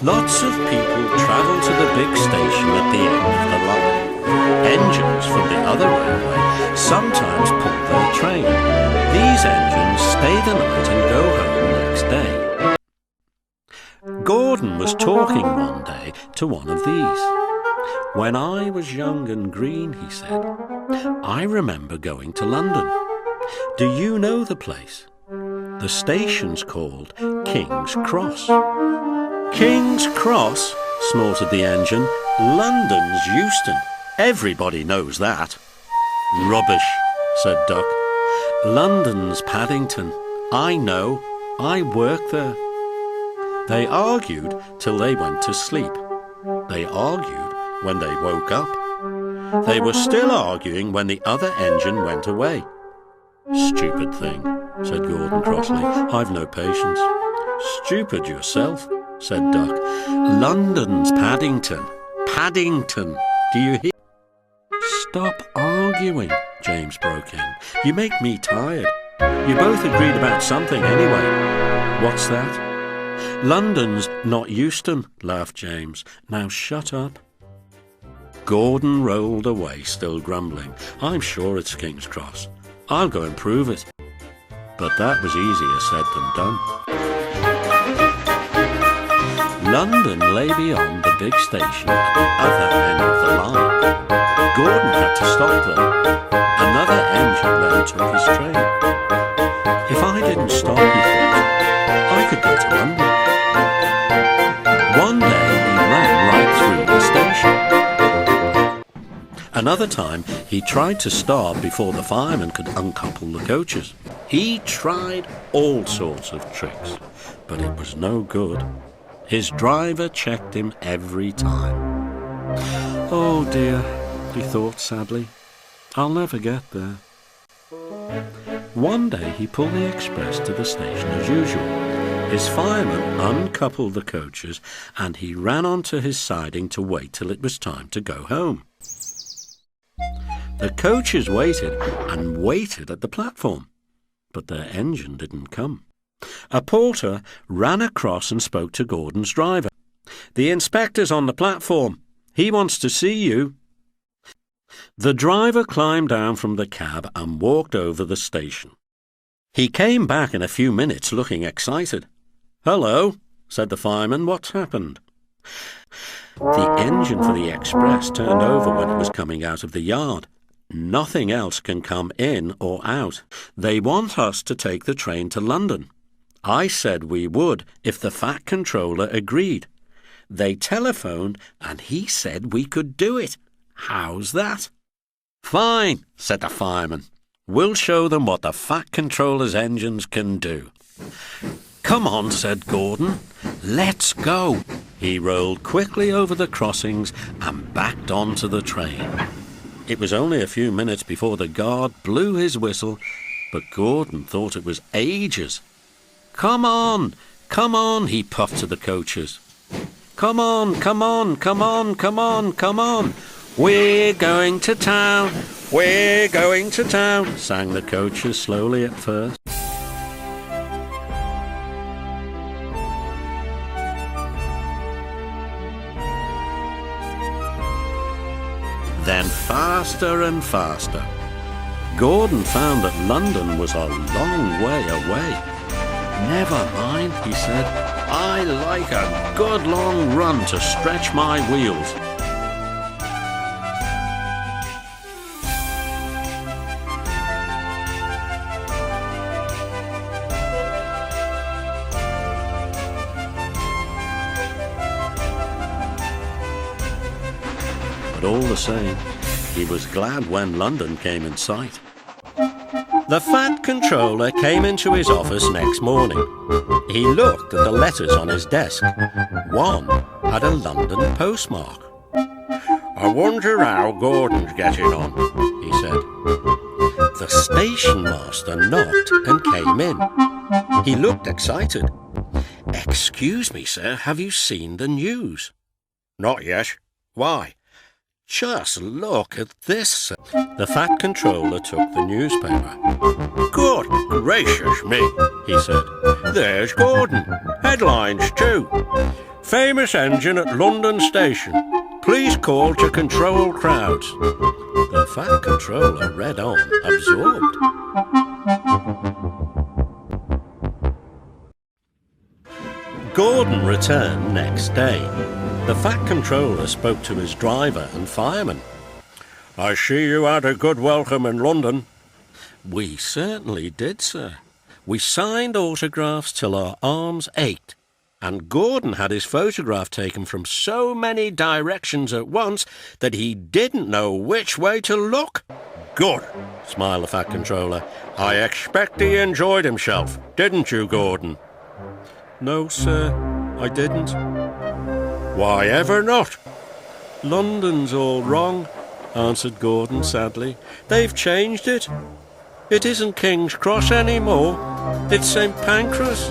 Lots of people travel to the big station at the end of the line. Engines from the other railway sometimes pull their train. These engines stay the night and go home next day. Gordon was talking one day to one of these. "When I was young and green," he said, "I remember going to London. Do you know the place? The station's called King's Cross." "King's Cross?" snorted the engine. "London's Euston. Everybody knows that." "Rubbish," said Duck. "London's Paddington. I know. I work there." They argued till they went to sleep. They argued when they woke up. They were still arguing when the other engine went away. "Stupid thing," said Gordon crossly. "I've no patience." "Stupid yourself," said Duck. "London's Paddington. Paddington. Do you hear?" "Stop arguing," James broke in. "You make me tired. You both agreed about something anyway." "What's that?" "London's not Euston," laughed James. "Now shut up." Gordon rolled away, still grumbling. "I'm sure it's King's Cross. I'll go and prove it." But that was easier said than done. London lay beyond the big station at the other end of the line. Gordon had to stop there. Another engine then took his train. "If I didn't stop," he thought, "I could go to London." One day he ran right through the station. Another time he tried to start before the fireman could uncouple the coaches. He tried all sorts of tricks, but it was no good. His driver checked him every time. "Oh dear," he thought sadly, "I'll never get there." One day he pulled the express to the station as usual. His fireman uncoupled the coaches and he ran onto his siding to wait till it was time to go home. The coaches waited and waited at the platform, but their engine didn't come. A porter ran across and spoke to Gordon's driver. "The inspector's on the platform. He wants to see you." The driver climbed down from the cab and walked over the station. He came back in a few minutes looking excited. "Hello," said the fireman. "What's happened?" "The engine for the express turned over when it was coming out of the yard. Nothing else can come in or out. They want us to take the train to London. I said we would if the Fat Controller agreed. They telephoned and he said we could do it. How's that?" "Fine," said the fireman. "We'll show them what the Fat Controller's engines can do." "Come on," said Gordon. "Let's go." He rolled quickly over the crossings and backed onto the train. It was only a few minutes before the guard blew his whistle, but Gordon thought it was ages. Come on," he puffed to the coaches. Come on, come on, come on, come on, come on. We're going to town, we're going to town," sang the coaches slowly at first. Then faster and faster. Gordon found that London was a long way away. "Never mind," he said. "I like a good long run to stretch my wheels." But all the same, he was glad when London came in sight. The Fat Controller came into his office next morning. He looked at the letters on his desk. One had a London postmark. "I wonder how Gordon's getting on," he said. The station master knocked and came in. He looked excited. "Excuse me, sir, have you seen the news?" "Not yet. Why?" "Just look at this, sir." The Fat Controller took the newspaper. "Good gracious me," he said. "There's Gordon. Headlines too. Famous engine at London Station. Please call to control crowds. The Fat Controller read on, absorbed. Gordon returned next day. The Fat Controller spoke to his driver and fireman. I see you had a good welcome in London. We certainly did, sir. We signed autographs till our arms ached, and Gordon had his photograph taken from so many directions at once that he didn't know which way to look. Good, smiled the Fat Controller. I expect he enjoyed himself, didn't you, Gordon? No, sir, I didn't. Why ever not? London's all wrong, answered Gordon sadly. They've changed it. It isn't King's Cross anymore. It's St. Pancras.